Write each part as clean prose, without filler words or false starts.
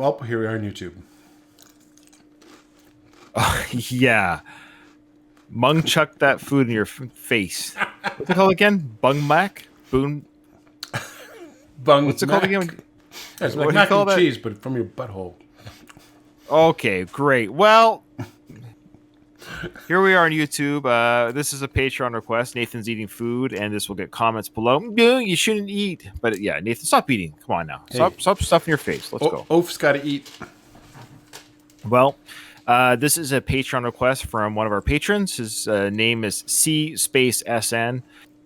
Well, here we are on YouTube. Yeah. Mung chuck that food in your face. What's it called again? Bung mac? Boon? Bung What's it mac. called again? It's What like do you mac call and that? cheese, but from your butthole. Okay, great. Well, here we are on YouTube. This is a Patreon request. Nathan's eating food, and this will get comments below. No, you shouldn't eat. But yeah, Nathan, stop eating. Come on now. Hey. Stop stuffing your face. Let's go. Oaf's got to eat. Well, this is a Patreon request from one of our patrons. His name is C Space SN,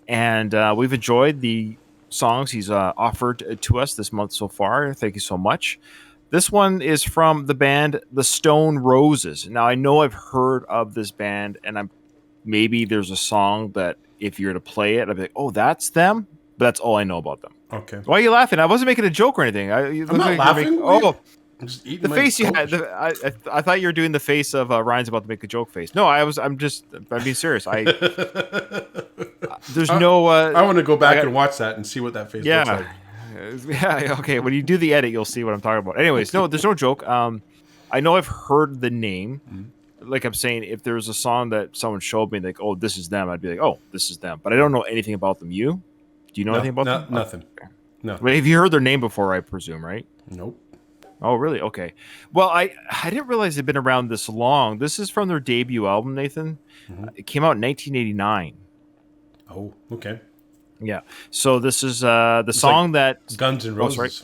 and we've enjoyed the songs he's offered to us this month so far. Thank you so much. This one is from the band The Stone Roses. Now, I know I've heard of this band, and maybe there's a song that if you were to play it, I'd be like, oh, that's them? But that's all I know about them. Okay. Why are you laughing? I wasn't making a joke or anything. I'm not laughing. I'm just eating the my face you had. goldfish. I thought you were doing the face of Ryan's about to make a joke face. No, I'm being serious. There's no. I want to go back and watch that and see what that face looks like. Yeah. Okay. When you do the edit, you'll see what I'm talking about. Anyways, no, there's no joke. I know I've heard the name. Mm-hmm. Like I'm saying, if there's a song that someone showed me, like, oh, this is them, I'd be like, oh, this is them. But I don't know anything about them. Do you know anything about them? Nothing. Okay. No. Well, have you heard their name before? I presume, right? Nope. Oh, really? Okay. Well, I didn't realize they'd been around this long. This is from their debut album, Nathan. Mm-hmm. It came out in 1989. Oh, okay. Yeah. So this is the song that Guns N' Roses. Right.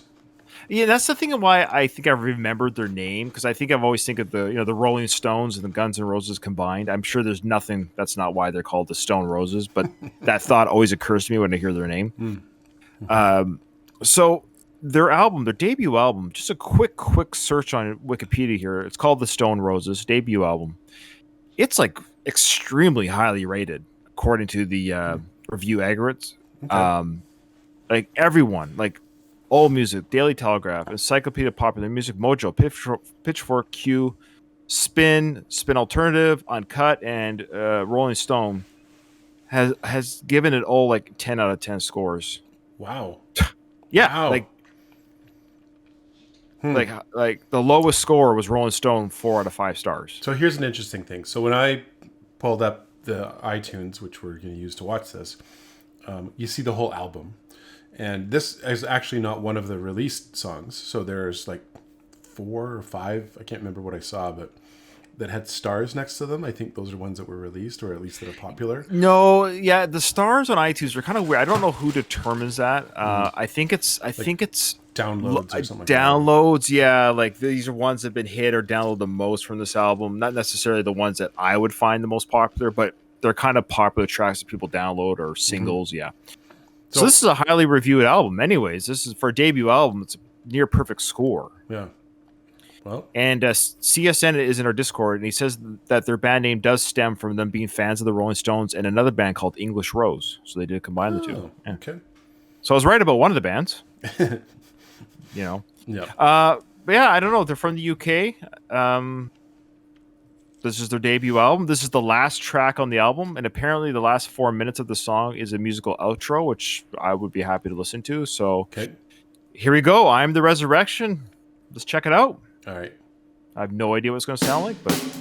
Yeah, that's the thing of why I think I remembered their name, because I think I've always think of the Rolling Stones and the Guns N' Roses combined. I'm sure there's nothing that's not why they're called the Stone Roses, but that thought always occurs to me when I hear their name. Mm. So their debut album, just a quick search on Wikipedia here. It's called the Stone Roses debut album. It's like extremely highly rated according to the review aggregates. Okay. Like everyone, like AllMusic, Daily Telegraph, Encyclopedia of Popular Music, Mojo, Pitchfork, Q, Spin Alternative, Uncut, and Rolling Stone has given it all like 10 out of 10 scores. Wow. Yeah, Wow. like the lowest score was Rolling Stone, 4 out of 5 stars. So here's an interesting thing. So when I pulled up the iTunes, which we're going to use to watch this, you see the whole album. And this is actually not one of the released songs. So there's like 4 or 5, I can't remember what I saw, but that had stars next to them. I think those are ones that were released, or at least that are popular. No, yeah, the stars on iTunes are kind of weird. I don't know who determines that. I think it's Downloads or something downloads, yeah. Like these are ones that have been hit or downloaded the most from this album. Not necessarily the ones that I would find the most popular, but they're kind of popular tracks that people download or singles, yeah. So this is a highly reviewed album. Anyways, this is for a debut album. It's a near perfect score. Yeah. Well, and CSN is in our Discord, and he says that their band name does stem from them being fans of the Rolling Stones and another band called English Rose. So they did combine the two. Yeah. Okay. So I was right about one of the bands. Yeah. But yeah, I don't know. They're from the UK. This is their debut album. This is the last track on the album, and apparently the last 4 minutes of the song is a musical outro, which I would be happy to listen to. So here we go. I'm the Resurrection. Let's check it out. All right. I have no idea what it's going to sound like, but...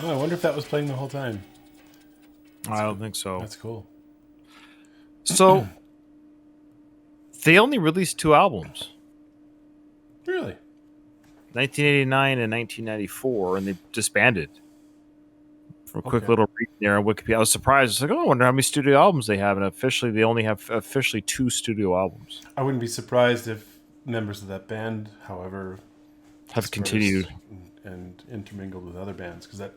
Oh, I wonder if that was playing the whole time. I don't think so. That's cool. So they only released 2 albums, Really? 1989 and 1994, and they disbanded. For a quick Okay. little read there on Wikipedia, I was surprised. I was like, oh, I wonder how many studio albums they have, and officially they only have 2 studio albums. I wouldn't be surprised if members of that band, however, Have dispersed continued. and intermingled with other bands, because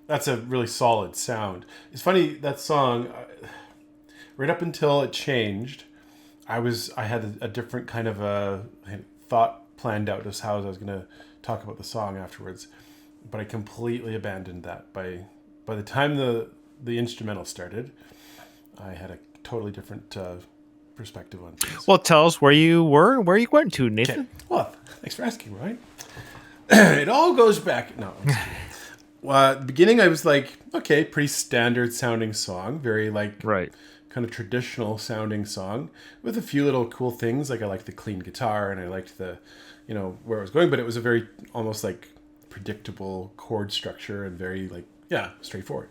that's a really solid sound. It's funny that song, right up until it changed, I had a different kind of a thought planned out as how I was going to talk about the song afterwards, but I completely abandoned that by the time the instrumental started. I had a totally different perspective on things. Well, tell us where you were and where you went to, Nathan. Okay. Well, thanks for asking, right? It all goes back. No. At the beginning, I was like, okay, pretty standard sounding song, very like Right. kind of traditional sounding song with a few little cool things. Like I liked the clean guitar and I liked the, where it was going, but it was a very almost like predictable chord structure and very like, yeah, straightforward.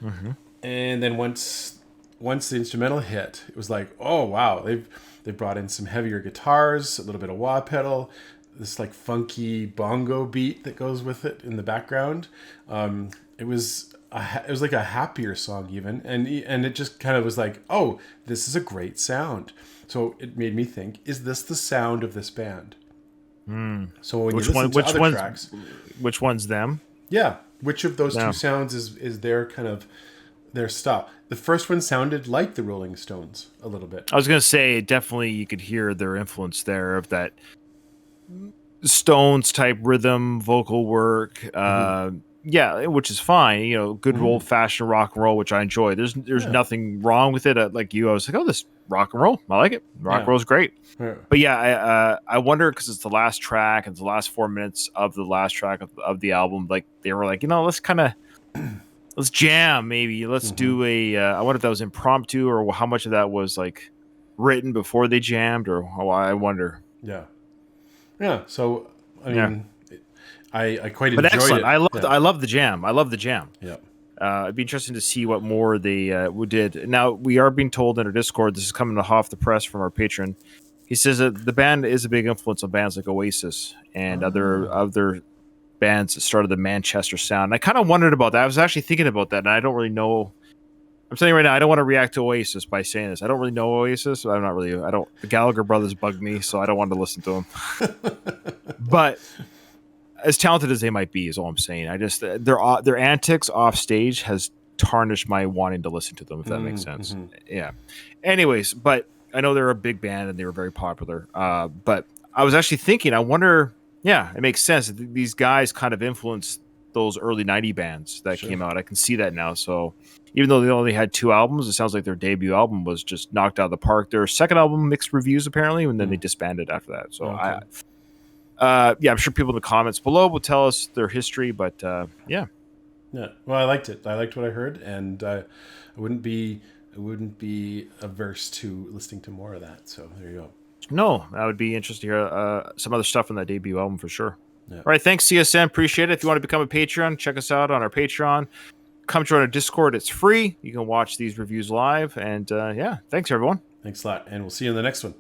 Mm-hmm. And then once the instrumental hit, it was like, oh wow, they've brought in some heavier guitars, a little bit of wah pedal, this like funky bongo beat that goes with it in the background. It was like a happier song even, and it just kind of was like, oh, this is a great sound. So it made me think, is this the sound of this band? So when you listen to other tracks, Which one's them? yeah, which of those Yeah. two sounds is their kind of their style? The first one sounded like the Rolling Stones a little bit. I was gonna say definitely you could hear their influence there of that Stones type rhythm, vocal work. Yeah, which is fine. Good old fashioned rock and roll, which I enjoy. There's nothing wrong with it. Like you, I was like, oh, this rock and roll, I like it. Rock and roll is great. Yeah. But yeah, I wonder because it's the last track and it's the last 4 minutes of the last track of the album. Like they were like, let's jam maybe. Let's do I wonder if that was impromptu or how much of that was like written before they jammed or I wonder. Yeah. Yeah. So I mean, I quite But enjoyed excellent. it. I love the jam. I love the jam. Yeah. It'd be interesting to see what more they did. Now we are being told in our Discord. This is coming off the press from our patron. He says that the band is a big influence on bands like Oasis and other bands that started the Manchester sound. And I kind of wondered about that. I was actually thinking about that, and I don't really know. I'm saying right now, I don't want to react to Oasis by saying this. I don't really know Oasis. The Gallagher brothers bug me, so I don't want to listen to them. But as talented as they might be, is all I'm saying. I just their antics off stage has tarnished my wanting to listen to them, if that makes sense. Yeah. Anyways, but I know they're a big band and they were very popular. But I was actually thinking, I wonder. Yeah, it makes sense. These guys kind of influenced those early '90s bands that came out. I can see that now. So even though they only had 2 albums, it sounds like their debut album was just knocked out of the park. Their second album mixed reviews apparently, and then they disbanded after that. So I'm sure people in the comments below will tell us their history, but yeah. Well, I liked it. I liked what I heard, and I wouldn't be averse to listening to more of that. So there you go. No, that would be interesting to hear some other stuff on that debut album for sure. Yeah. All right, thanks CSM. Appreciate it. If you want to become a Patreon, check us out on our Patreon. Come join our Discord. It's free. You can watch these reviews live. And thanks everyone. Thanks a lot, and we'll see you in the next one.